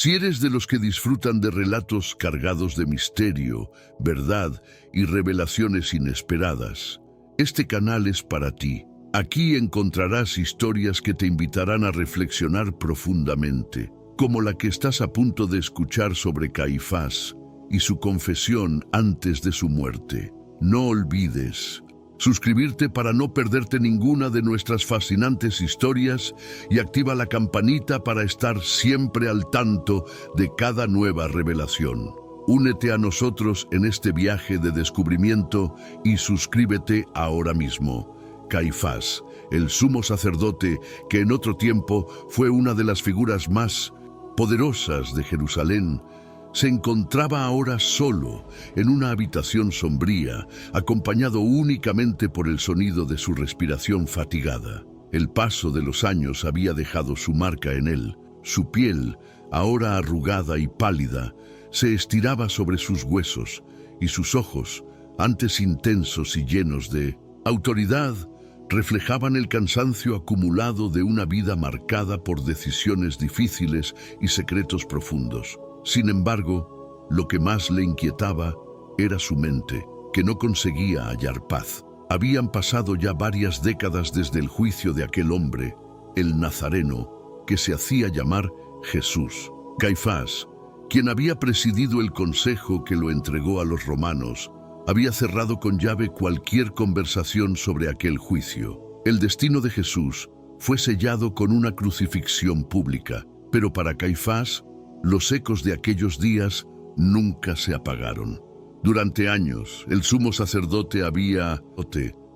Si eres de los que disfrutan de relatos cargados de misterio, verdad y revelaciones inesperadas, este canal es para ti. Aquí encontrarás historias que te invitarán a reflexionar profundamente, como la que estás a punto de escuchar sobre Caifás y su confesión antes de su muerte. No olvides suscribirte para no perderte ninguna de nuestras fascinantes historias y activa la campanita para estar siempre al tanto de cada nueva revelación. Únete a nosotros en este viaje de descubrimiento y suscríbete ahora mismo. Caifás, el sumo sacerdote que en otro tiempo fue una de las figuras más poderosas de Jerusalén, se encontraba ahora solo en una habitación sombría, acompañado únicamente por el sonido de su respiración fatigada. El paso de los años había dejado su marca en él. Su piel, ahora arrugada y pálida, se estiraba sobre sus huesos, y sus ojos, antes intensos y llenos de autoridad, reflejaban el cansancio acumulado de una vida marcada por decisiones difíciles y secretos profundos. Sin embargo, lo que más le inquietaba era su mente, que no conseguía hallar paz. Habían pasado ya varias décadas desde el juicio de aquel hombre, el Nazareno, que se hacía llamar Jesús. Caifás, quien había presidido el consejo que lo entregó a los romanos, había cerrado con llave cualquier conversación sobre aquel juicio. El destino de Jesús fue sellado con una crucifixión pública, pero para Caifás, los ecos de aquellos días nunca se apagaron. Durante años, el sumo sacerdote había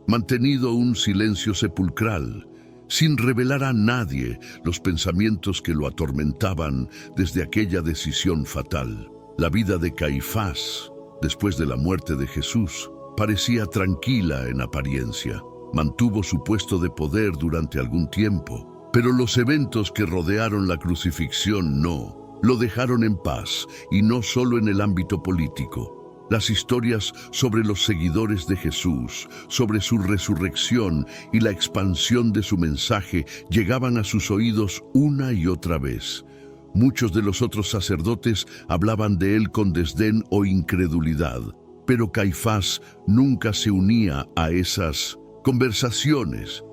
mantenido un silencio sepulcral, sin revelar a nadie los pensamientos que lo atormentaban desde aquella decisión fatal. La vida de Caifás, después de la muerte de Jesús, parecía tranquila en apariencia. Mantuvo su puesto de poder durante algún tiempo, pero los eventos que rodearon la crucifixión no lo dejaron en paz, y no solo en el ámbito político. Las historias sobre los seguidores de Jesús, sobre su resurrección y la expansión de su mensaje llegaban a sus oídos una y otra vez. Muchos de los otros sacerdotes hablaban de él con desdén o incredulidad, pero Caifás nunca se unía a esas conversaciones.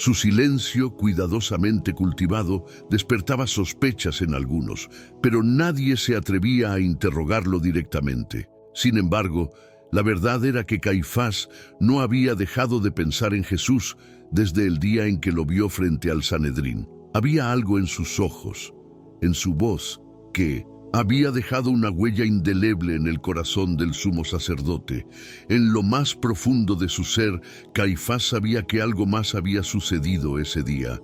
Su silencio, cuidadosamente cultivado, despertaba sospechas en algunos, pero nadie se atrevía a interrogarlo directamente. Sin embargo, la verdad era que Caifás no había dejado de pensar en Jesús desde el día en que lo vio frente al Sanedrín. Había algo en sus ojos, en su voz, que había dejado una huella indeleble en el corazón del sumo sacerdote. En lo más profundo de su ser, Caifás sabía que algo más había sucedido ese día,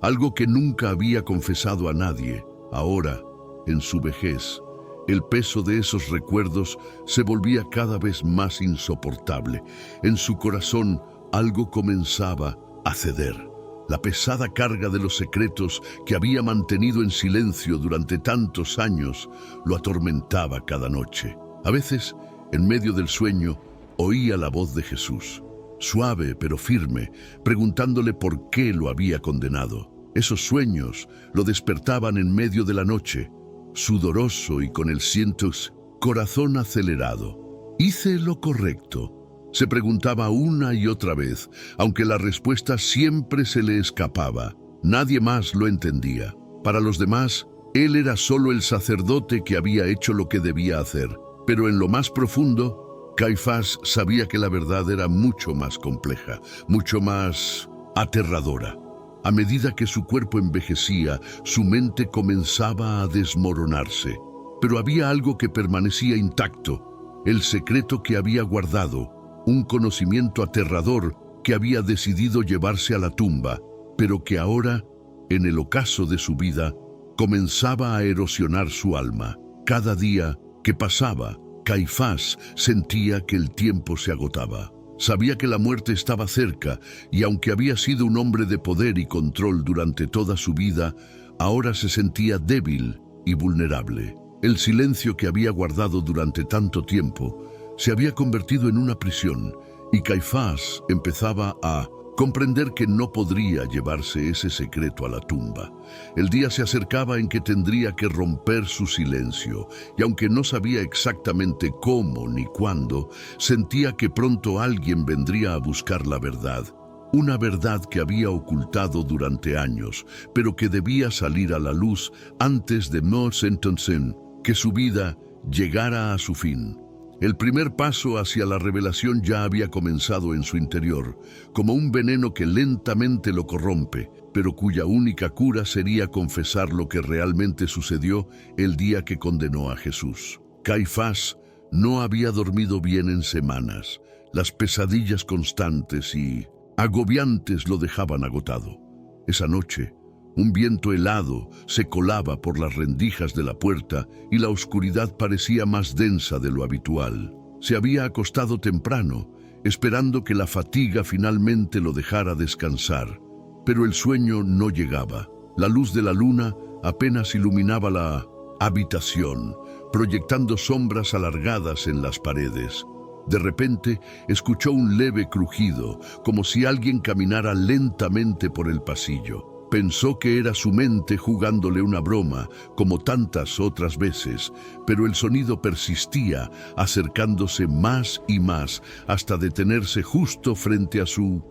algo que nunca había confesado a nadie. Ahora, en su vejez, el peso de esos recuerdos se volvía cada vez más insoportable. En su corazón, algo comenzaba a ceder. La pesada carga de los secretos que había mantenido en silencio durante tantos años lo atormentaba cada noche. A veces, en medio del sueño, oía la voz de Jesús, suave pero firme, preguntándole por qué lo había condenado. Esos sueños lo despertaban en medio de la noche, sudoroso y con el corazón acelerado. ¿Hice lo correcto?, se preguntaba una y otra vez, aunque la respuesta siempre se le escapaba. Nadie más lo entendía. Para los demás, él era solo el sacerdote que había hecho lo que debía hacer. Pero en lo más profundo, Caifás sabía que la verdad era mucho más compleja, mucho más aterradora. A medida que su cuerpo envejecía, su mente comenzaba a desmoronarse. Pero había algo que permanecía intacto, el secreto que había guardado, un conocimiento aterrador que había decidido llevarse a la tumba, pero que ahora, en el ocaso de su vida, comenzaba a erosionar su alma. Cada día que pasaba, Caifás sentía que el tiempo se agotaba. Sabía que la muerte estaba cerca, y aunque había sido un hombre de poder y control durante toda su vida, ahora se sentía débil y vulnerable. El silencio que había guardado durante tanto tiempo se había convertido en una prisión, y Caifás empezaba a comprender que no podría llevarse ese secreto a la tumba. El día se acercaba en que tendría que romper su silencio, y aunque no sabía exactamente cómo ni cuándo, sentía que pronto alguien vendría a buscar la verdad. Una verdad que había ocultado durante años, pero que debía salir a la luz antes de entonces que su vida llegara a su fin. El primer paso hacia la revelación ya había comenzado en su interior, como un veneno que lentamente lo corrompe, pero cuya única cura sería confesar lo que realmente sucedió el día que condenó a Jesús. Caifás no había dormido bien en semanas. Las pesadillas constantes y agobiantes lo dejaban agotado. Esa noche, un viento helado se colaba por las rendijas de la puerta y la oscuridad parecía más densa de lo habitual. Se había acostado temprano, esperando que la fatiga finalmente lo dejara descansar. Pero el sueño no llegaba. La luz de la luna apenas iluminaba la habitación, proyectando sombras alargadas en las paredes. De repente, escuchó un leve crujido, como si alguien caminara lentamente por el pasillo. Pensó que era su mente jugándole una broma, como tantas otras veces, pero el sonido persistía, acercándose más y más, hasta detenerse justo frente a su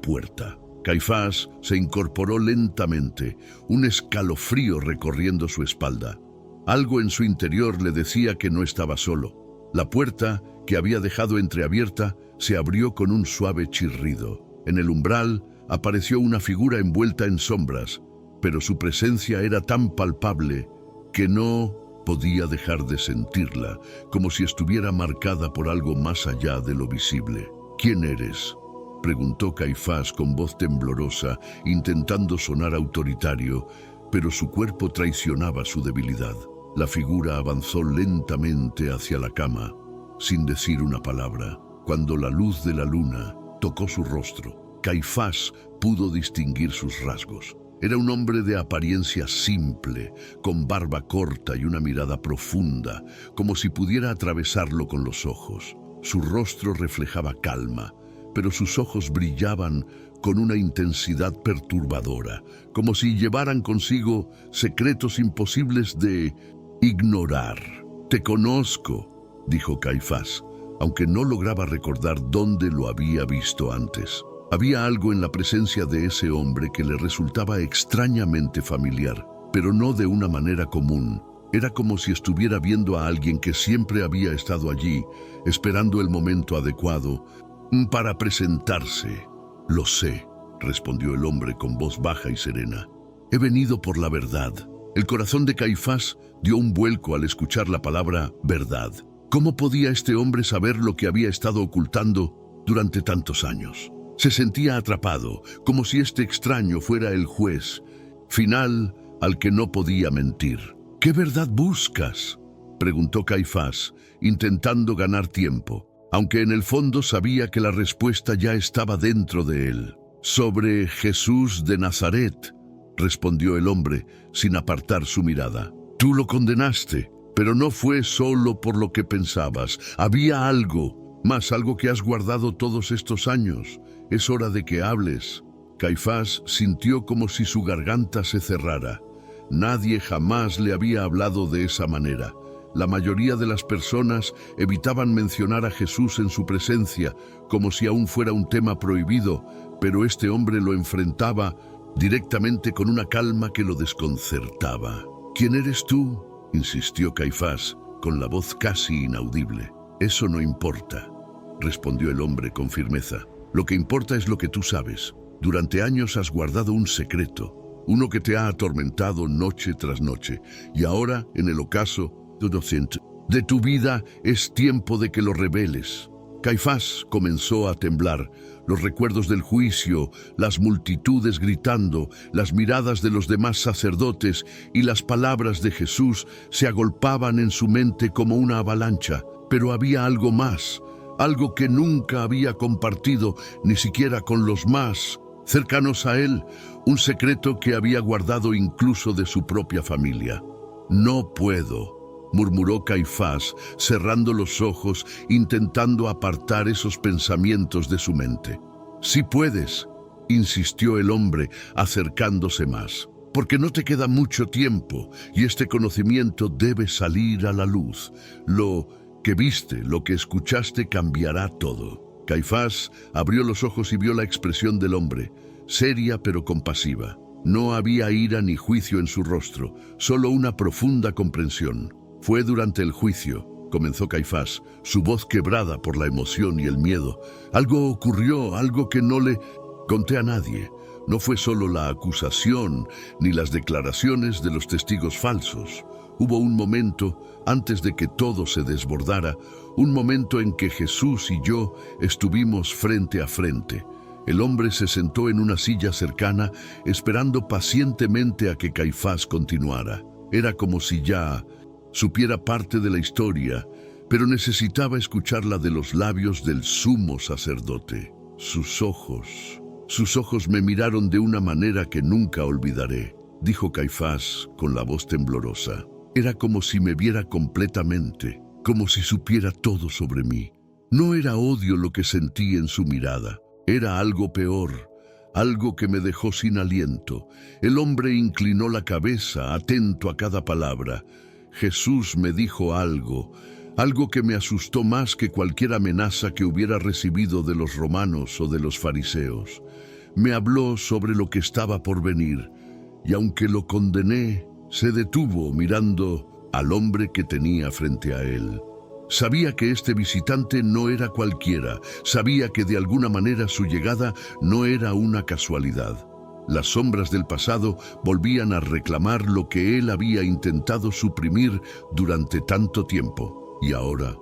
puerta. Caifás se incorporó lentamente, un escalofrío recorriendo su espalda. Algo en su interior le decía que no estaba solo. La puerta, que había dejado entreabierta, se abrió con un suave chirrido. En el umbral apareció una figura envuelta en sombras, pero su presencia era tan palpable que no podía dejar de sentirla, como si estuviera marcada por algo más allá de lo visible. ¿Quién eres?, preguntó Caifás con voz temblorosa, intentando sonar autoritario, pero su cuerpo traicionaba su debilidad. La figura avanzó lentamente hacia la cama, sin decir una palabra. Cuando la luz de la luna tocó su rostro, Caifás pudo distinguir sus rasgos. Era un hombre de apariencia simple, con barba corta y una mirada profunda, como si pudiera atravesarlo con los ojos. Su rostro reflejaba calma, pero sus ojos brillaban con una intensidad perturbadora, como si llevaran consigo secretos imposibles de ignorar. «Te conozco», dijo Caifás, aunque no lograba recordar dónde lo había visto antes. Había algo en la presencia de ese hombre que le resultaba extrañamente familiar, pero no de una manera común. Era como si estuviera viendo a alguien que siempre había estado allí, esperando el momento adecuado para presentarse. «Lo sé», respondió el hombre con voz baja y serena. «He venido por la verdad». El corazón de Caifás dio un vuelco al escuchar la palabra verdad. ¿Cómo podía este hombre saber lo que había estado ocultando durante tantos años? Se sentía atrapado, como si este extraño fuera el juez final al que no podía mentir. «¿Qué verdad buscas?», preguntó Caifás, intentando ganar tiempo, aunque en el fondo sabía que la respuesta ya estaba dentro de él. «Sobre Jesús de Nazaret», respondió el hombre, sin apartar su mirada. «Tú lo condenaste, pero no fue solo por lo que pensabas. Había algo, más algo que has guardado todos estos años. Es hora de que hables». Caifás sintió como si su garganta se cerrara. Nadie jamás le había hablado de esa manera. La mayoría de las personas evitaban mencionar a Jesús en su presencia, como si aún fuera un tema prohibido, pero este hombre lo enfrentaba directamente con una calma que lo desconcertaba. «¿Quién eres tú?», insistió Caifás, con la voz casi inaudible. «Eso no importa», respondió el hombre con firmeza. «Lo que importa es lo que tú sabes. Durante años has guardado un secreto, uno que te ha atormentado noche tras noche, y ahora, en el ocaso de tu vida, es tiempo de que lo reveles». Caifás comenzó a temblar. Los recuerdos del juicio, las multitudes gritando, las miradas de los demás sacerdotes y las palabras de Jesús se agolpaban en su mente como una avalancha. Pero había algo más, algo que nunca había compartido, ni siquiera con los más cercanos a él, un secreto que había guardado incluso de su propia familia. «No puedo», murmuró Caifás, cerrando los ojos, intentando apartar esos pensamientos de su mente. «Sí puedes», insistió el hombre, acercándose más. Porque no te queda mucho tiempo y este conocimiento debe salir a la luz. Lo que viste, lo que escuchaste cambiará todo. Caifás abrió los ojos y vio la expresión del hombre, seria pero compasiva. No había ira ni juicio en su rostro, solo una profunda comprensión. Fue durante el juicio, comenzó Caifás, su voz quebrada por la emoción y el miedo. Algo ocurrió, algo que no le conté a nadie. No fue solo la acusación ni las declaraciones de los testigos falsos. Hubo un momento, antes de que todo se desbordara, un momento en que Jesús y yo estuvimos frente a frente. El hombre se sentó en una silla cercana, esperando pacientemente a que Caifás continuara. Era como si ya supiera parte de la historia, pero necesitaba escucharla de los labios del sumo sacerdote. Sus ojos me miraron de una manera que nunca olvidaré, dijo Caifás con la voz temblorosa. Era como si me viera completamente, como si supiera todo sobre mí. No era odio lo que sentí en su mirada, era algo peor, algo que me dejó sin aliento. El hombre inclinó la cabeza, atento a cada palabra. Jesús me dijo algo que me asustó más que cualquier amenaza que hubiera recibido de los romanos o de los fariseos. Me habló sobre lo que estaba por venir, y aunque lo condené, se detuvo mirando al hombre que tenía frente a él. Sabía que este visitante no era cualquiera, sabía que de alguna manera su llegada no era una casualidad. Las sombras del pasado volvían a reclamar lo que él había intentado suprimir durante tanto tiempo. Y ahora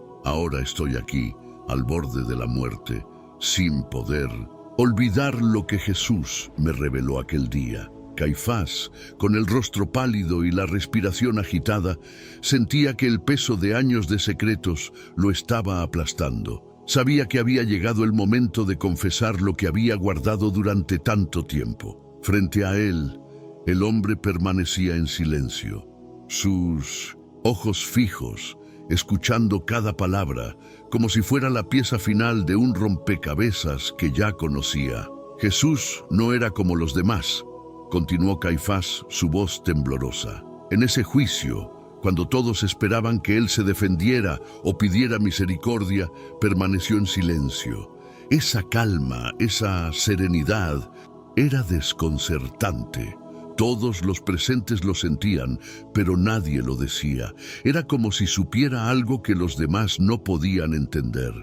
estoy aquí, al borde de la muerte, sin poder olvidar lo que Jesús me reveló aquel día. Caifás, con el rostro pálido y la respiración agitada, sentía que el peso de años de secretos lo estaba aplastando. Sabía que había llegado el momento de confesar lo que había guardado durante tanto tiempo. Frente a él, el hombre permanecía en silencio, sus ojos fijos, escuchando cada palabra, como si fuera la pieza final de un rompecabezas que ya conocía. Jesús no era como los demás, continuó Caifás, su voz temblorosa. En ese juicio, cuando todos esperaban que él se defendiera o pidiera misericordia, permaneció en silencio. Esa calma, esa serenidad, era desconcertante. Todos los presentes lo sentían, pero nadie lo decía. Era como si supiera algo que los demás no podían entender.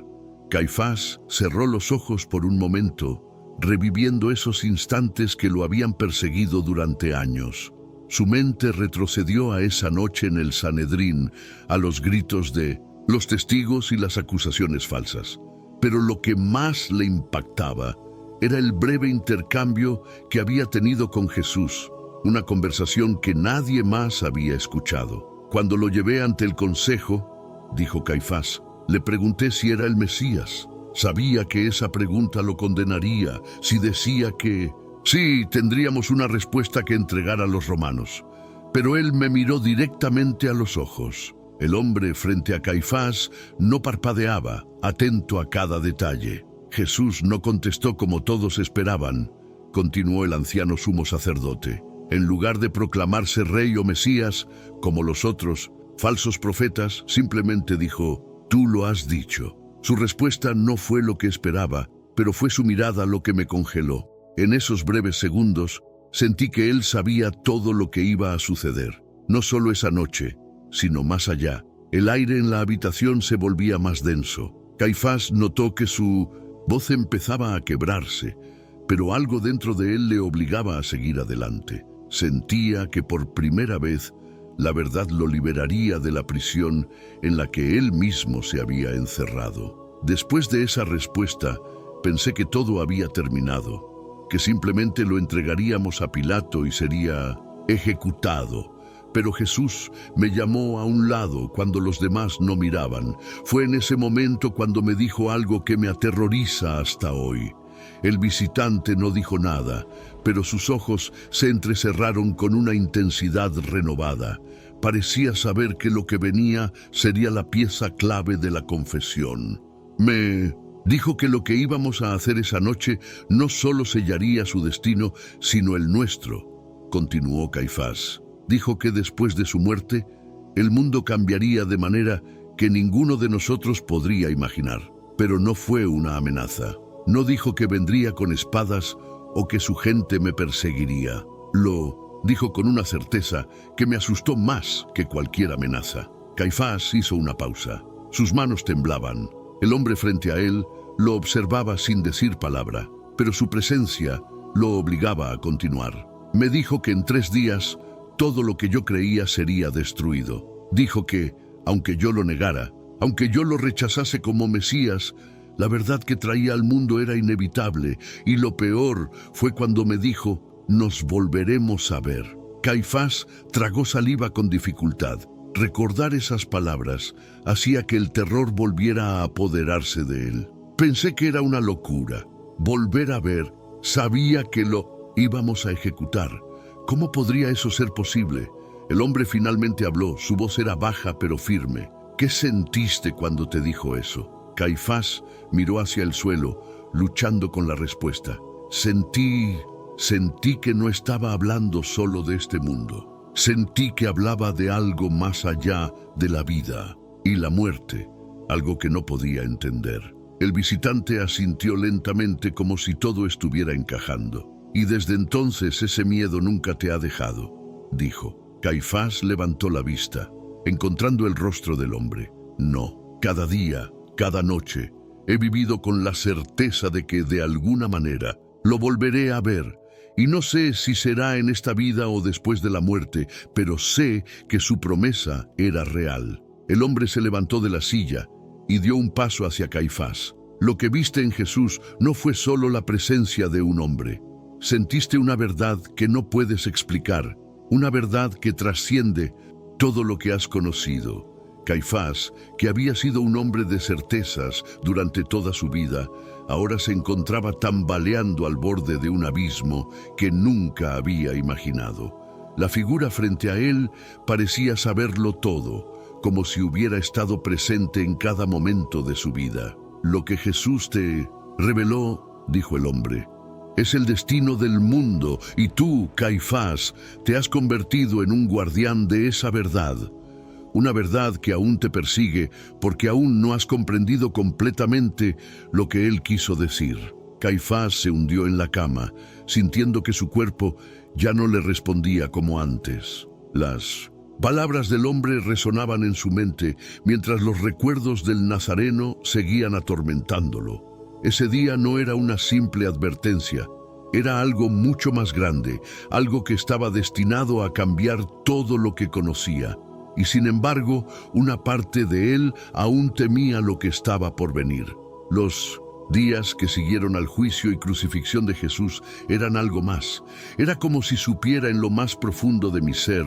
Caifás cerró los ojos por un momento, reviviendo esos instantes que lo habían perseguido durante años. Su mente retrocedió a esa noche en el Sanedrín, a los gritos de los testigos y las acusaciones falsas. Pero lo que más le impactaba era el breve intercambio que había tenido con Jesús, una conversación que nadie más había escuchado. Cuando lo llevé ante el consejo, dijo Caifás, le pregunté si era el Mesías. Sabía que esa pregunta lo condenaría. Si decía que sí, tendríamos una respuesta que entregar a los romanos. Pero él me miró directamente a los ojos. El hombre frente a Caifás no parpadeaba, atento a cada detalle. Jesús no contestó como todos esperaban, continuó el anciano sumo sacerdote. En lugar de proclamarse rey o Mesías, como los otros falsos profetas, simplemente dijo, tú lo has dicho. Su respuesta no fue lo que esperaba, pero fue su mirada lo que me congeló. En esos breves segundos, sentí que él sabía todo lo que iba a suceder. No solo esa noche, sino más allá. El aire en la habitación se volvía más denso. Caifás notó que su voz empezaba a quebrarse, pero algo dentro de él le obligaba a seguir adelante. Sentía que por primera vez la verdad lo liberaría de la prisión en la que él mismo se había encerrado. Después de esa respuesta, pensé que todo había terminado, que simplemente lo entregaríamos a Pilato y sería ejecutado. Pero Jesús me llamó a un lado cuando los demás no miraban. Fue en ese momento cuando me dijo algo que me aterroriza hasta hoy. El visitante no dijo nada, pero sus ojos se entrecerraron con una intensidad renovada. Parecía saber que lo que venía sería la pieza clave de la confesión. Me Dijo que lo que íbamos a hacer esa noche no solo sellaría su destino, sino el nuestro. Continuó Caifás. Dijo que después de su muerte, el mundo cambiaría de manera que ninguno de nosotros podría imaginar. Pero no fue una amenaza. No dijo que vendría con espadas o que su gente me perseguiría. Lo dijo con una certeza que me asustó más que cualquier amenaza. Caifás hizo una pausa. Sus manos temblaban. El hombre frente a él lo observaba sin decir palabra, pero su presencia lo obligaba a continuar. Me dijo que en 3 días todo lo que yo creía sería destruido. Dijo que, aunque yo lo negara, aunque yo lo rechazase como Mesías, la verdad que traía al mundo era inevitable, y lo peor fue cuando me dijo, nos volveremos a ver. Caifás tragó saliva con dificultad. Recordar esas palabras hacía que el terror volviera a apoderarse de él. Pensé que era una locura. Volver a ver, sabía que lo íbamos a ejecutar. ¿Cómo podría eso ser posible? El hombre finalmente habló, su voz era baja pero firme. ¿Qué sentiste cuando te dijo eso? Caifás miró hacia el suelo, luchando con la respuesta. Sentí que no estaba hablando solo de este mundo. Sentí que hablaba de algo más allá de la vida y la muerte, algo que no podía entender. El visitante asintió lentamente como si todo estuviera encajando. Y desde entonces ese miedo nunca te ha dejado, dijo. Caifás levantó la vista, encontrando el rostro del hombre. No, cada día, cada noche, he vivido con la certeza de que de alguna manera lo volveré a ver. Y no sé si será en esta vida o después de la muerte, pero sé que su promesa era real. El hombre se levantó de la silla y dio un paso hacia Caifás. Lo que viste en Jesús no fue solo la presencia de un hombre. Sentiste una verdad que no puedes explicar, una verdad que trasciende todo lo que has conocido. Caifás, que había sido un hombre de certezas durante toda su vida, ahora se encontraba tambaleando al borde de un abismo que nunca había imaginado. La figura frente a él parecía saberlo todo, como si hubiera estado presente en cada momento de su vida. Lo que Jesús te reveló, dijo el hombre, es el destino del mundo, y tú, Caifás, te has convertido en un guardián de esa verdad. Una verdad que aún te persigue porque aún no has comprendido completamente lo que él quiso decir. Caifás se hundió en la cama, sintiendo que su cuerpo ya no le respondía como antes. Las palabras del hombre resonaban en su mente, mientras los recuerdos del Nazareno seguían atormentándolo. Ese día no era una simple advertencia, era algo mucho más grande, algo que estaba destinado a cambiar todo lo que conocía. Y sin embargo, una parte de él aún temía lo que estaba por venir. Los días que siguieron al juicio y crucifixión de Jesús eran algo más. Era como si supiera en lo más profundo de mi ser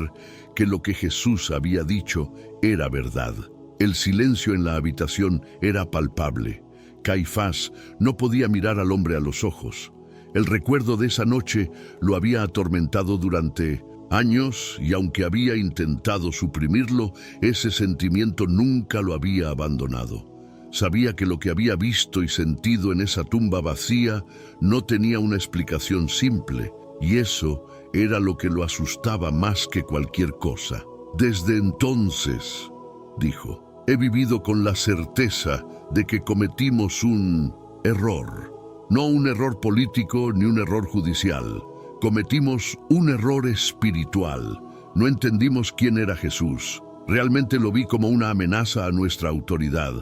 que lo que Jesús había dicho era verdad. El silencio en la habitación era palpable. Caifás no podía mirar al hombre a los ojos. El recuerdo de esa noche lo había atormentado durante años, y aunque había intentado suprimirlo, ese sentimiento nunca lo había abandonado. Sabía que lo que había visto y sentido en esa tumba vacía no tenía una explicación simple, y eso era lo que lo asustaba más que cualquier cosa. Desde entonces, dijo, he vivido con la certeza de que cometimos un error. No un error político ni un error judicial. Cometimos un error espiritual. No entendimos quién era Jesús. Realmente lo vi como una amenaza a nuestra autoridad,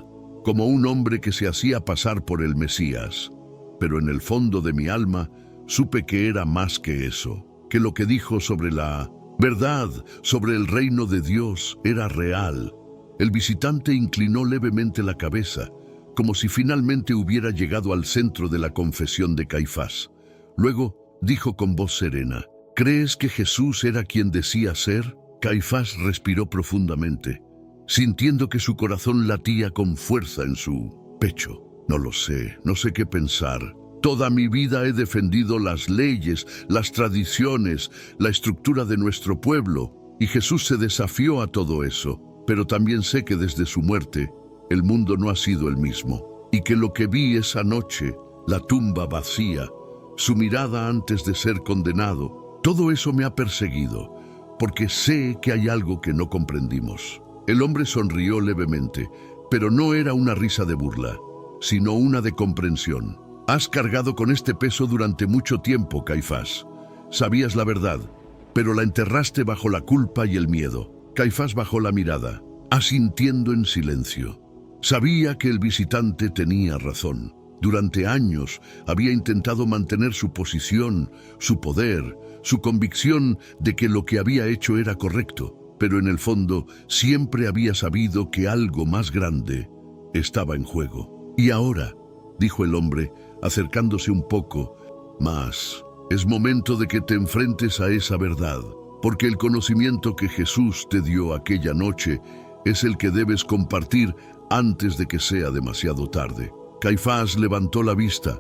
como un hombre que se hacía pasar por el Mesías. Pero en el fondo de mi alma supe que era más que eso, que lo que dijo sobre la verdad, sobre el reino de Dios, era real. El visitante inclinó levemente la cabeza, como si finalmente hubiera llegado al centro de la confesión de Caifás. Luego dijo con voz serena, ¿crees que Jesús era quien decía ser? Caifás respiró profundamente, sintiendo que su corazón latía con fuerza en su pecho. No lo sé, no sé qué pensar. Toda mi vida he defendido las leyes, las tradiciones, la estructura de nuestro pueblo, y Jesús se desafió a todo eso. Pero también sé que desde su muerte, el mundo no ha sido el mismo. y que lo que vi esa noche, la tumba vacía, su mirada antes de ser condenado, todo eso me ha perseguido, porque sé que hay algo que no comprendimos. El hombre sonrió levemente, pero no era una risa de burla, sino una de comprensión. Has cargado con este peso durante mucho tiempo, Caifás. Sabías la verdad, pero la enterraste bajo la culpa y el miedo. Caifás bajó la mirada, asintiendo en silencio. Sabía que el visitante tenía razón. Durante años había intentado mantener su posición, su poder, su convicción de que lo que había hecho era correcto, pero en el fondo siempre había sabido que algo más grande estaba en juego. Y ahora, dijo el hombre, acercándose un poco más, es momento de que te enfrentes a esa verdad, porque el conocimiento que Jesús te dio aquella noche es el que debes compartir antes de que sea demasiado tarde. Caifás levantó la vista,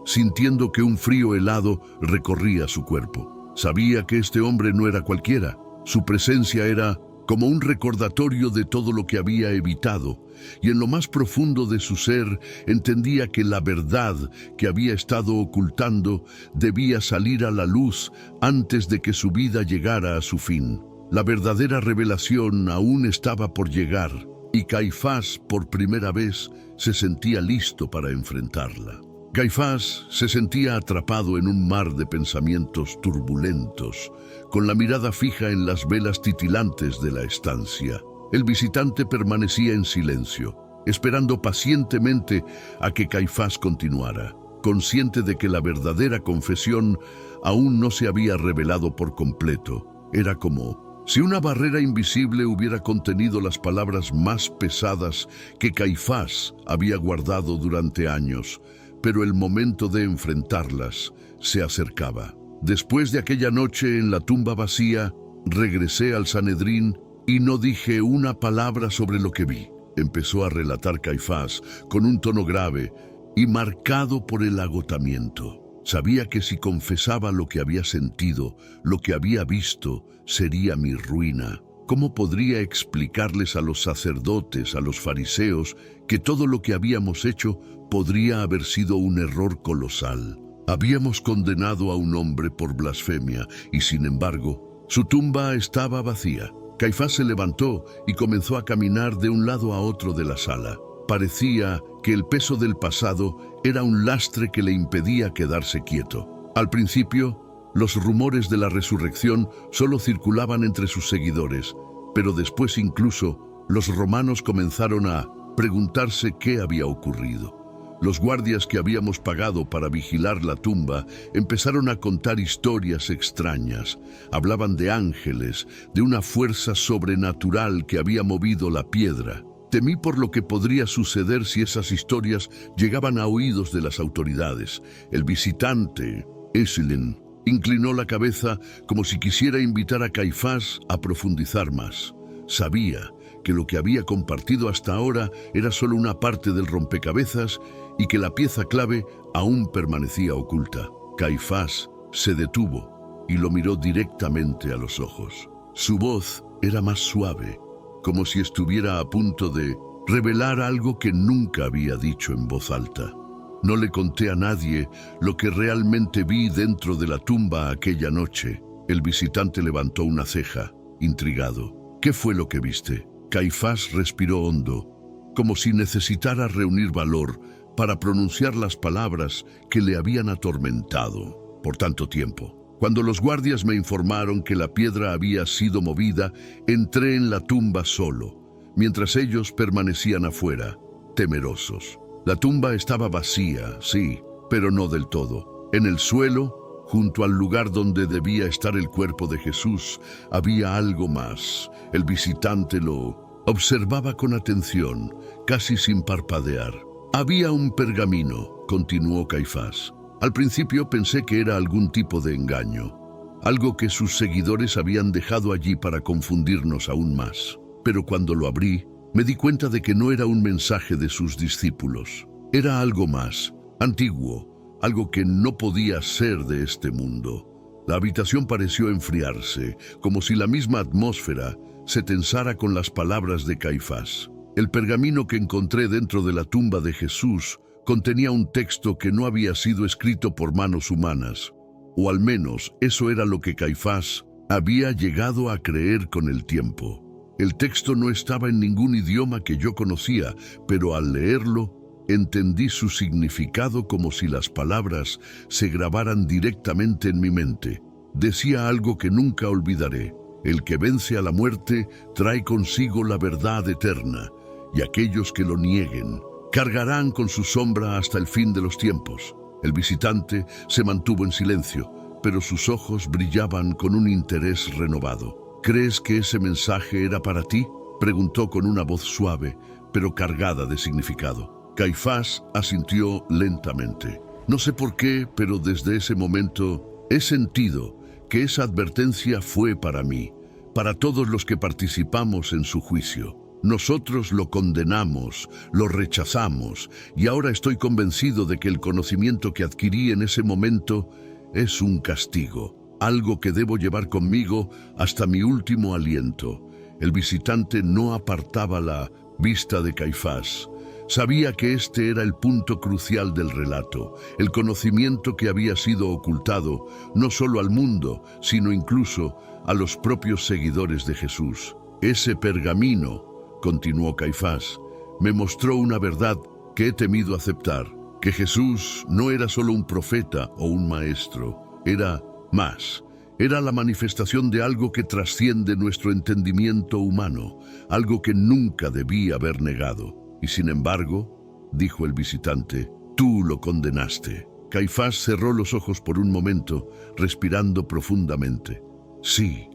sintiendo que un frío helado recorría su cuerpo. Sabía que este hombre no era cualquiera. Su presencia era como un recordatorio de todo lo que había evitado, y en lo más profundo de su ser entendía que la verdad que había estado ocultando debía salir a la luz antes de que su vida llegara a su fin. La verdadera revelación aún estaba por llegar, y Caifás, por primera vez, se sentía listo para enfrentarla. Caifás se sentía atrapado en un mar de pensamientos turbulentos, con la mirada fija en las velas titilantes de la estancia. El visitante permanecía en silencio, esperando pacientemente a que Caifás continuara, consciente de que la verdadera confesión aún no se había revelado por completo. Era como si una barrera invisible hubiera contenido las palabras más pesadas que Caifás había guardado durante años, pero el momento de enfrentarlas se acercaba. Después de aquella noche en la tumba vacía, regresé al Sanedrín y no dije una palabra sobre lo que vi. Empezó a relatar Caifás con un tono grave y marcado por el agotamiento. Sabía que si confesaba lo que había sentido, lo que había visto, sería mi ruina. ¿Cómo podría explicarles a los sacerdotes, a los fariseos, que todo lo que habíamos hecho podría haber sido un error colosal? Habíamos condenado a un hombre por blasfemia y, sin embargo, su tumba estaba vacía. Caifás se levantó y comenzó a caminar de un lado a otro de la sala. Parecía que el peso del pasado era un lastre que le impedía quedarse quieto. Al principio, los rumores de la resurrección solo circulaban entre sus seguidores, pero después incluso los romanos comenzaron a preguntarse qué había ocurrido. Los guardias que habíamos pagado para vigilar la tumba empezaron a contar historias extrañas. Hablaban de ángeles, de una fuerza sobrenatural que había movido la piedra. Temí por lo que podría suceder si esas historias llegaban a oídos de las autoridades. El visitante, Esilin, inclinó la cabeza como si quisiera invitar a Caifás a profundizar más. Sabía que lo que había compartido hasta ahora era solo una parte del rompecabezas y que la pieza clave aún permanecía oculta. Caifás se detuvo y lo miró directamente a los ojos. Su voz era más suave, como si estuviera a punto de revelar algo que nunca había dicho en voz alta. No le conté a nadie lo que realmente vi dentro de la tumba aquella noche. El visitante levantó una ceja, intrigado. ¿Qué fue lo que viste? Caifás respiró hondo, como si necesitara reunir valor para pronunciar las palabras que le habían atormentado por tanto tiempo. Cuando los guardias me informaron que la piedra había sido movida, entré en la tumba solo, mientras ellos permanecían afuera, temerosos. La tumba estaba vacía, sí, pero no del todo. En el suelo, junto al lugar donde debía estar el cuerpo de Jesús, había algo más. El visitante lo observaba con atención, casi sin parpadear. Había un pergamino, continuó Caifás. Al principio pensé que era algún tipo de engaño, algo que sus seguidores habían dejado allí para confundirnos aún más. Pero cuando lo abrí, me di cuenta de que no era un mensaje de sus discípulos. Era algo más, antiguo, algo que no podía ser de este mundo. La habitación pareció enfriarse, como si la misma atmósfera se tensara con las palabras de Caifás. El pergamino que encontré dentro de la tumba de Jesús contenía un texto que no había sido escrito por manos humanas, o al menos eso era lo que Caifás había llegado a creer con el tiempo. El texto no estaba en ningún idioma que yo conocía, pero al leerlo entendí su significado como si las palabras se grabaran directamente en mi mente. Decía algo que nunca olvidaré: el que vence a la muerte trae consigo la verdad eterna, y aquellos que lo nieguen cargarán con su sombra hasta el fin de los tiempos. El visitante se mantuvo en silencio, pero sus ojos brillaban con un interés renovado. ¿Crees que ese mensaje era para ti?, preguntó con una voz suave, pero cargada de significado. Caifás asintió lentamente. No sé por qué, pero desde ese momento he sentido que esa advertencia fue para mí, para todos los que participamos en su juicio. Nosotros lo condenamos, lo rechazamos, y ahora estoy convencido de que el conocimiento que adquirí en ese momento es un castigo, algo que debo llevar conmigo hasta mi último aliento. El visitante no apartaba la vista de Caifás. Sabía que este era el punto crucial del relato, el conocimiento que había sido ocultado no solo al mundo, sino incluso a los propios seguidores de Jesús. Ese pergamino, continuó Caifás, me mostró una verdad que he temido aceptar, que Jesús no era solo un profeta o un maestro, era más. Era la manifestación de algo que trasciende nuestro entendimiento humano, algo que nunca debí haber negado. Y sin embargo, dijo el visitante, tú lo condenaste. Caifás cerró los ojos por un momento, respirando profundamente. Sí,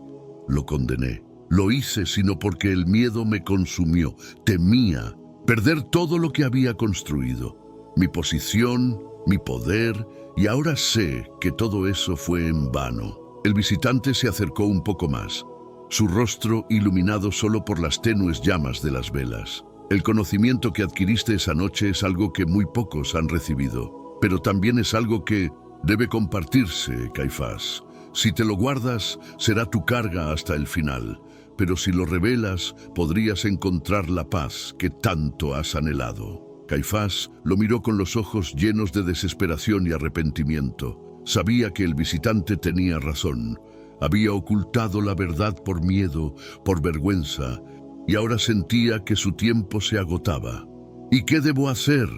lo condené. Lo hice sino porque el miedo me consumió. Temía perder todo lo que había construido, mi posición, mi poder, y ahora sé que todo eso fue en vano. El visitante se acercó un poco más, su rostro iluminado solo por las tenues llamas de las velas. El conocimiento que adquiriste esa noche es algo que muy pocos han recibido, pero también es algo que debe compartirse, Caifás. Si te lo guardas, será tu carga hasta el final, pero si lo revelas, podrías encontrar la paz que tanto has anhelado. Caifás lo miró con los ojos llenos de desesperación y arrepentimiento. Sabía que el visitante tenía razón. Había ocultado la verdad por miedo, por vergüenza, y ahora sentía que su tiempo se agotaba. ¿Y qué debo hacer?,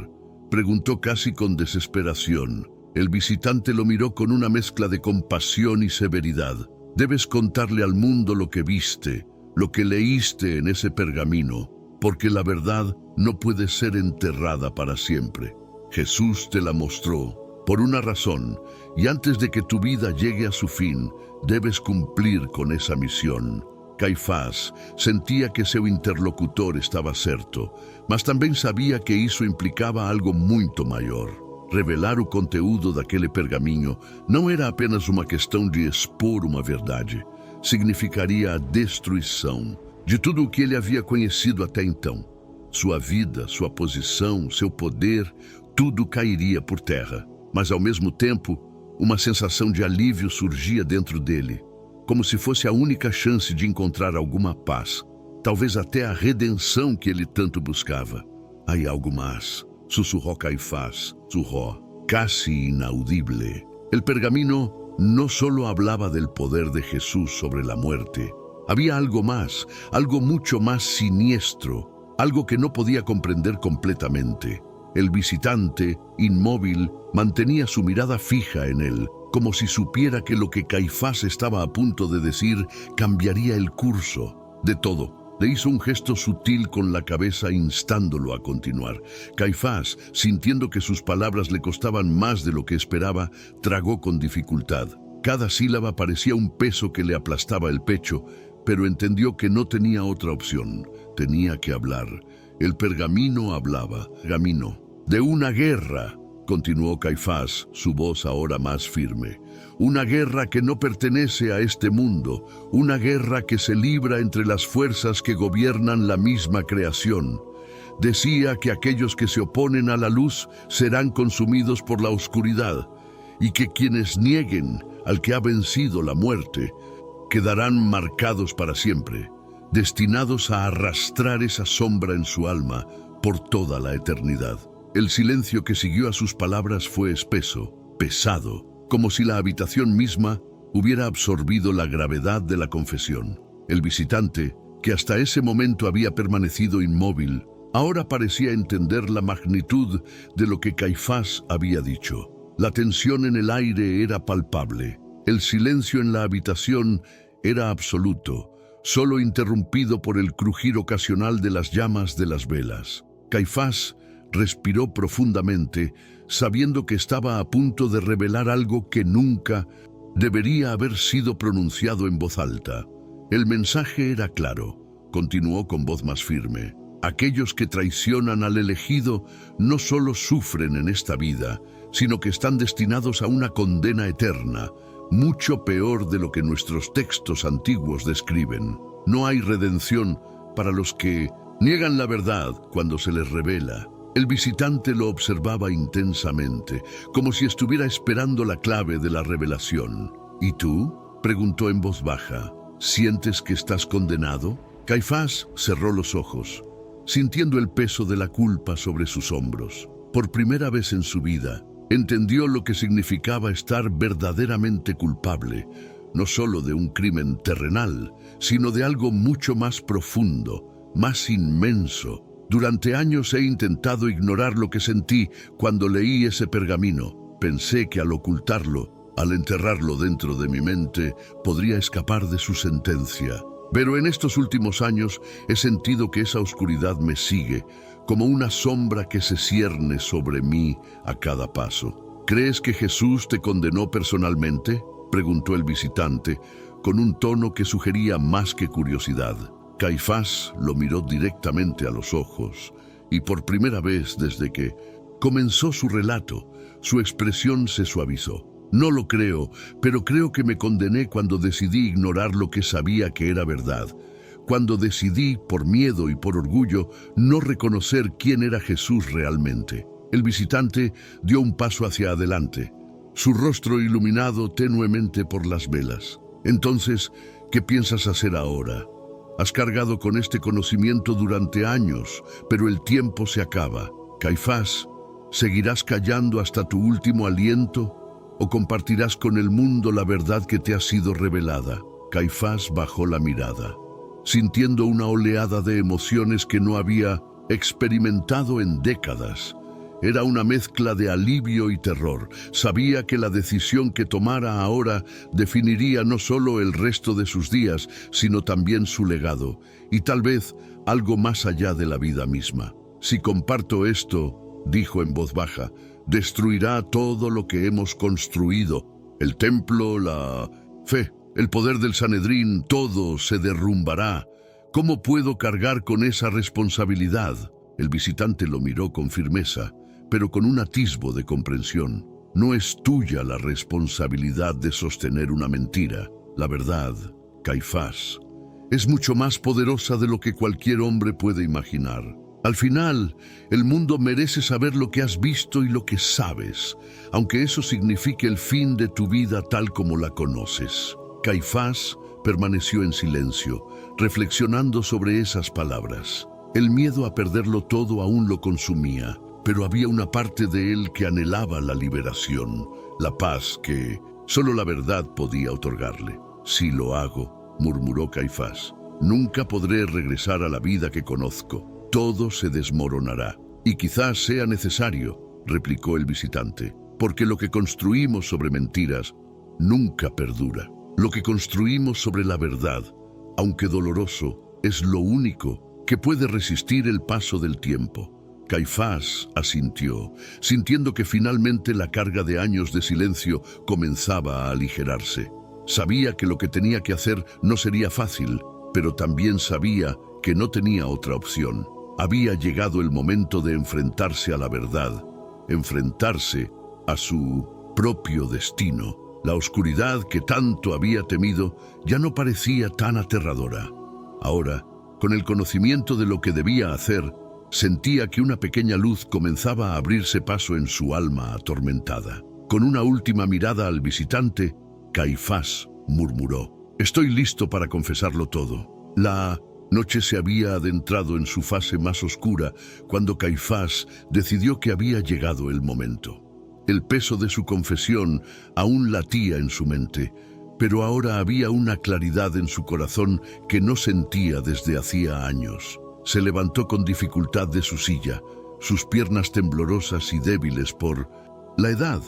preguntó casi con desesperación. El visitante lo miró con una mezcla de compasión y severidad. Debes contarle al mundo lo que viste, lo que leíste en ese pergamino, porque la verdad no puede ser enterrada para siempre. Jesús te la mostró por una razón, y antes de que tu vida llegue a su fin, debes cumplir con esa misión. Caifás sentía que seu interlocutor estava certo, mas também sabia que isso implicava algo muito maior. Revelar o conteúdo daquele pergaminho não era apenas uma questão de expor uma verdade. Significaria a destruição de tudo o que ele havia conhecido até então. Sua vida, sua posição, seu poder, tudo cairia por terra. Mas ao mesmo tempo, uma sensação de alívio surgia dentro dele, como se fosse a única chance de encontrar alguma paz, talvez até a redenção que ele tanto buscava. Hay algo más, susurró Caifás, susurró, casi inaudible. El pergamino no solo hablaba del poder de Jesús sobre la muerte. Había algo más, algo mucho más siniestro, algo que no podía comprender completamente. El visitante, inmóvil, mantenía su mirada fija en él, como si supiera que lo que Caifás estaba a punto de decir cambiaría el curso de todo. Le hizo un gesto sutil con la cabeza instándolo a continuar. Caifás, sintiendo que sus palabras le costaban más de lo que esperaba, tragó con dificultad. Cada sílaba parecía un peso que le aplastaba el pecho, pero entendió que no tenía otra opción. Tenía que hablar. El pergamino hablaba. Pergamino. De una guerra, continuó Caifás, su voz ahora más firme. Una guerra que no pertenece a este mundo, una guerra que se libra entre las fuerzas que gobiernan la misma creación. Decía que aquellos que se oponen a la luz serán consumidos por la oscuridad, y que quienes nieguen al que ha vencido la muerte quedarán marcados para siempre. destinados a arrastrar esa sombra en su alma por toda la eternidad. El silencio que siguió a sus palabras fue espeso, pesado, como si la habitación misma hubiera absorbido la gravedad de la confesión. El visitante, que hasta ese momento había permanecido inmóvil, ahora parecía entender la magnitud de lo que Caifás había dicho. La tensión en el aire era palpable. El silencio en la habitación era absoluto, solo interrumpido por el crujir ocasional de las llamas de las velas. Caifás respiró profundamente, sabiendo que estaba a punto de revelar algo que nunca debería haber sido pronunciado en voz alta. El mensaje era claro. Continuó con voz más firme. Aquellos que traicionan al elegido no solo sufren en esta vida, sino que están destinados a una condena eterna, mucho peor de lo que nuestros textos antiguos describen. No hay redención para los que niegan la verdad cuando se les revela. El visitante lo observaba intensamente, como si estuviera esperando la clave de la revelación. ¿Y tú?, preguntó en voz baja. ¿Sientes que estás condenado? Caifás cerró los ojos, sintiendo el peso de la culpa sobre sus hombros. Por primera vez en su vida, entendió lo que significaba estar verdaderamente culpable, no solo de un crimen terrenal, sino de algo mucho más profundo, más inmenso. Durante años he intentado ignorar lo que sentí cuando leí ese pergamino. Pensé que al ocultarlo, al enterrarlo dentro de mi mente, podría escapar de su sentencia. Pero en estos últimos años he sentido que esa oscuridad me sigue, como una sombra que se cierne sobre mí a cada paso. ¿Crees que Jesús te condenó personalmente?, preguntó el visitante, con un tono que sugería más que curiosidad. Caifás lo miró directamente a los ojos, y por primera vez desde que comenzó su relato, su expresión se suavizó. No lo creo, pero creo que me condené cuando decidí ignorar lo que sabía que era verdad, cuando decidí, por miedo y por orgullo, no reconocer quién era Jesús realmente. El visitante dio un paso hacia adelante, su rostro iluminado tenuemente por las velas. Entonces, ¿qué piensas hacer ahora? Has cargado con este conocimiento durante años, pero el tiempo se acaba. Caifás, ¿seguirás callando hasta tu último aliento? ¿O compartirás con el mundo la verdad que te ha sido revelada? Caifás bajó la mirada, sintiendo una oleada de emociones que no había experimentado en décadas. Era una mezcla de alivio y terror. Sabía que la decisión que tomara ahora definiría no solo el resto de sus días, sino también su legado, y tal vez algo más allá de la vida misma. Si comparto esto, dijo en voz baja, destruirá todo lo que hemos construido. El templo, la fe, el poder del Sanedrín, todo se derrumbará. ¿Cómo puedo cargar con esa responsabilidad? El visitante lo miró con firmeza, pero con un atisbo de comprensión. No es tuya la responsabilidad de sostener una mentira. La verdad, Caifás, es mucho más poderosa de lo que cualquier hombre puede imaginar. Al final, el mundo merece saber lo que has visto y lo que sabes, aunque eso signifique el fin de tu vida tal como la conoces. Caifás permaneció en silencio, reflexionando sobre esas palabras. El miedo a perderlo todo aún lo consumía, pero había una parte de él que anhelaba la liberación, la paz que solo la verdad podía otorgarle. Si lo hago, murmuró Caifás, nunca podré regresar a la vida que conozco. Todo se desmoronará. Y quizás sea necesario, replicó el visitante, porque lo que construimos sobre mentiras nunca perdura. Lo que construimos sobre la verdad, aunque doloroso, es lo único que puede resistir el paso del tiempo. Caifás asintió, sintiendo que finalmente la carga de años de silencio comenzaba a aligerarse. Sabía que lo que tenía que hacer no sería fácil, pero también sabía que no tenía otra opción. Había llegado el momento de enfrentarse a la verdad, enfrentarse a su propio destino. La oscuridad que tanto había temido ya no parecía tan aterradora. Ahora, con el conocimiento de lo que debía hacer, sentía que una pequeña luz comenzaba a abrirse paso en su alma atormentada. Con una última mirada al visitante, Caifás murmuró: «Estoy listo para confesarlo todo. La Noche se había adentrado en su fase más oscura cuando Caifás decidió que había llegado el momento. El peso de su confesión aún latía en su mente, pero ahora había una claridad en su corazón que no sentía desde hacía años. Se levantó con dificultad de su silla, sus piernas temblorosas y débiles por la edad,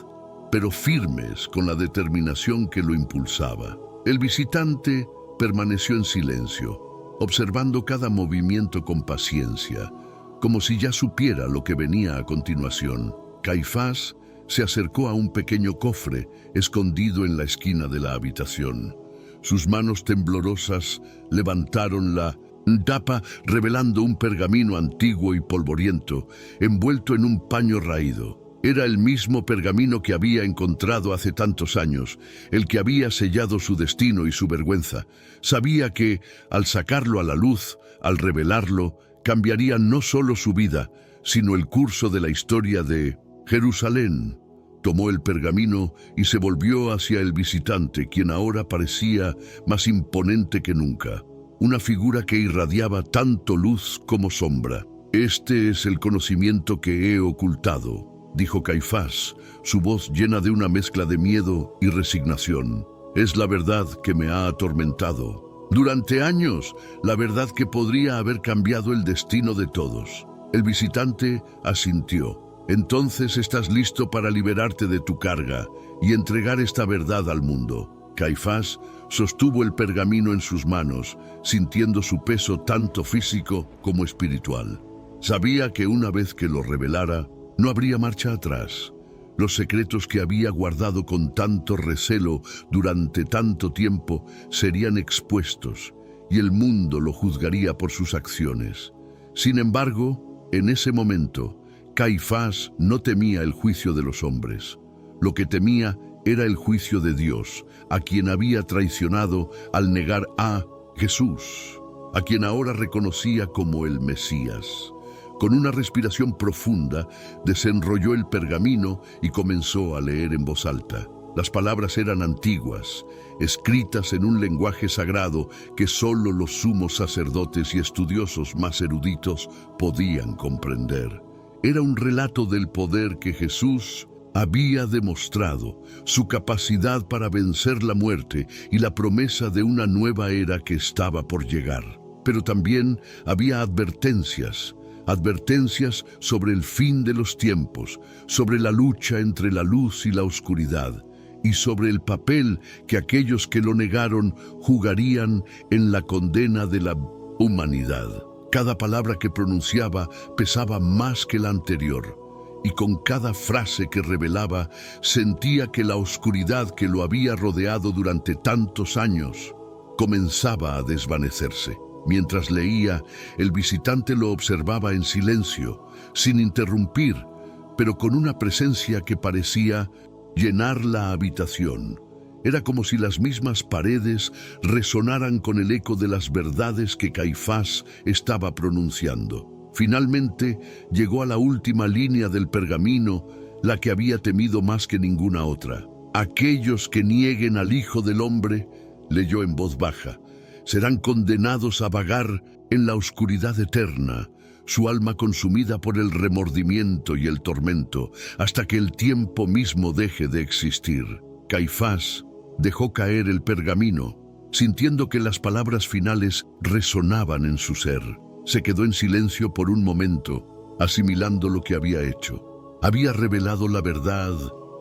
pero firmes con la determinación que lo impulsaba. El visitante permaneció en silencio, observando cada movimiento con paciencia, como si ya supiera lo que venía a continuación. Caifás se acercó a un pequeño cofre escondido en la esquina de la habitación. Sus manos temblorosas levantaron la tapa, revelando un pergamino antiguo y polvoriento, envuelto en un paño raído. Era el mismo pergamino que había encontrado hace tantos años, el que había sellado su destino y su vergüenza. Sabía que, al sacarlo a la luz, al revelarlo, cambiaría no solo su vida, sino el curso de la historia de Jerusalén. Tomó el pergamino y se volvió hacia el visitante, quien ahora parecía más imponente que nunca. Una figura que irradiaba tanto luz como sombra. «Este es el conocimiento que he ocultado», dijo Caifás, su voz llena de una mezcla de miedo y resignación. «Es la verdad que me ha atormentado. Durante años, la verdad que podría haber cambiado el destino de todos». El visitante asintió. «Entonces estás listo para liberarte de tu carga y entregar esta verdad al mundo». Caifás sostuvo el pergamino en sus manos, sintiendo su peso tanto físico como espiritual. Sabía que una vez que lo revelara, no habría marcha atrás. Los secretos que había guardado con tanto recelo durante tanto tiempo serían expuestos, y el mundo lo juzgaría por sus acciones. Sin embargo, en ese momento, Caifás no temía el juicio de los hombres. Lo que temía era el juicio de Dios, a quien había traicionado al negar a Jesús, a quien ahora reconocía como el Mesías. Con una respiración profunda, desenrolló el pergamino y comenzó a leer en voz alta. Las palabras eran antiguas, escritas en un lenguaje sagrado que solo los sumos sacerdotes y estudiosos más eruditos podían comprender. Era un relato del poder que Jesús había demostrado, su capacidad para vencer la muerte y la promesa de una nueva era que estaba por llegar. Pero también había advertencias sobre el fin de los tiempos, sobre la lucha entre la luz y la oscuridad, y sobre el papel que aquellos que lo negaron jugarían en la condena de la humanidad. Cada palabra que pronunciaba pesaba más que la anterior, y con cada frase que revelaba sentía que la oscuridad que lo había rodeado durante tantos años comenzaba a desvanecerse. Mientras leía, el visitante lo observaba en silencio, sin interrumpir, pero con una presencia que parecía llenar la habitación. Era como si las mismas paredes resonaran con el eco de las verdades que Caifás estaba pronunciando. Finalmente llegó a la última línea del pergamino, la que había temido más que ninguna otra. «Aquellos que nieguen al Hijo del Hombre», leyó en voz baja, «serán condenados a vagar en la oscuridad eterna, su alma consumida por el remordimiento y el tormento, hasta que el tiempo mismo deje de existir». Caifás dejó caer el pergamino, sintiendo que las palabras finales resonaban en su ser. Se quedó en silencio por un momento, asimilando lo que había hecho. Había revelado la verdad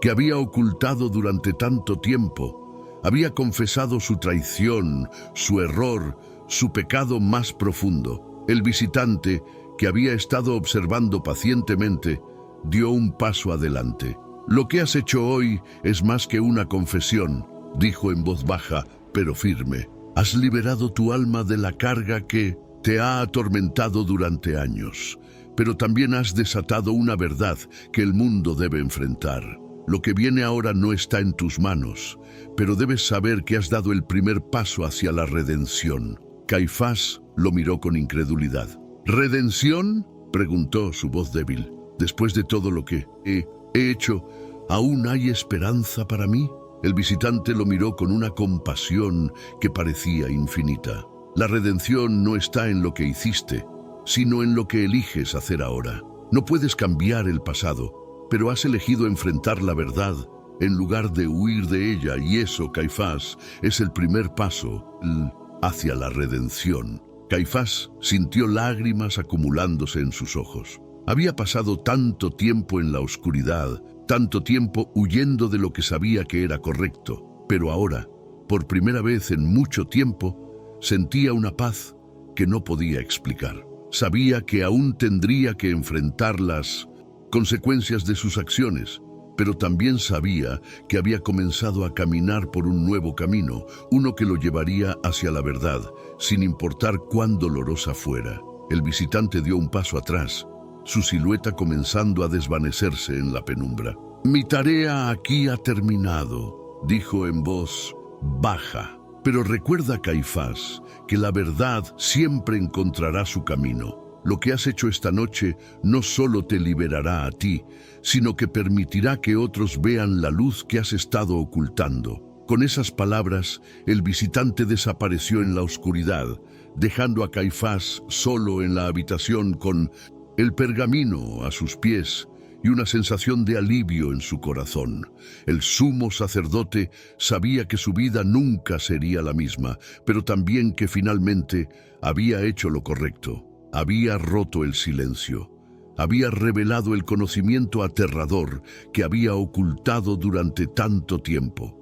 que había ocultado durante tanto tiempo. Había confesado su traición, su error, su pecado más profundo. El visitante, que había estado observando pacientemente, dio un paso adelante. «Lo que has hecho hoy es más que una confesión», dijo en voz baja, pero firme. «Has liberado tu alma de la carga que te ha atormentado durante años, pero también has desatado una verdad que el mundo debe enfrentar. Lo que viene ahora no está en tus manos, pero debes saber que has dado el primer paso hacia la redención». Caifás lo miró con incredulidad. «¿Redención?», preguntó, su voz débil. «Después de todo lo que he hecho, ¿aún hay esperanza para mí?». El visitante lo miró con una compasión que parecía infinita. La redención no está en lo que hiciste, sino en lo que eliges hacer ahora. No puedes cambiar el pasado, pero has elegido enfrentar la verdad en lugar de huir de ella, y eso, Caifás, es el primer paso hacia la redención. Caifás sintió lágrimas acumulándose en sus ojos. Había pasado tanto tiempo en la oscuridad, tanto tiempo huyendo de lo que sabía que era correcto, pero ahora, por primera vez en mucho tiempo, sentía una paz que no podía explicar. Sabía que aún tendría que enfrentar las consecuencias de sus acciones, pero también sabía que había comenzado a caminar por un nuevo camino, uno que lo llevaría hacia la verdad, sin importar cuán dolorosa fuera. El visitante dio un paso atrás, su silueta comenzando a desvanecerse en la penumbra. «Mi tarea aquí ha terminado», dijo en voz baja. Pero recuerda, Caifás, que la verdad siempre encontrará su camino. Lo que has hecho esta noche no solo te liberará a ti, sino que permitirá que otros vean la luz que has estado ocultando. Con esas palabras, el visitante desapareció en la oscuridad, dejando a Caifás solo en la habitación con el pergamino a sus pies y una sensación de alivio en su corazón. El sumo sacerdote sabía que su vida nunca sería la misma, pero también que finalmente había hecho lo correcto. Había roto el silencio. Había revelado el conocimiento aterrador que había ocultado durante tanto tiempo.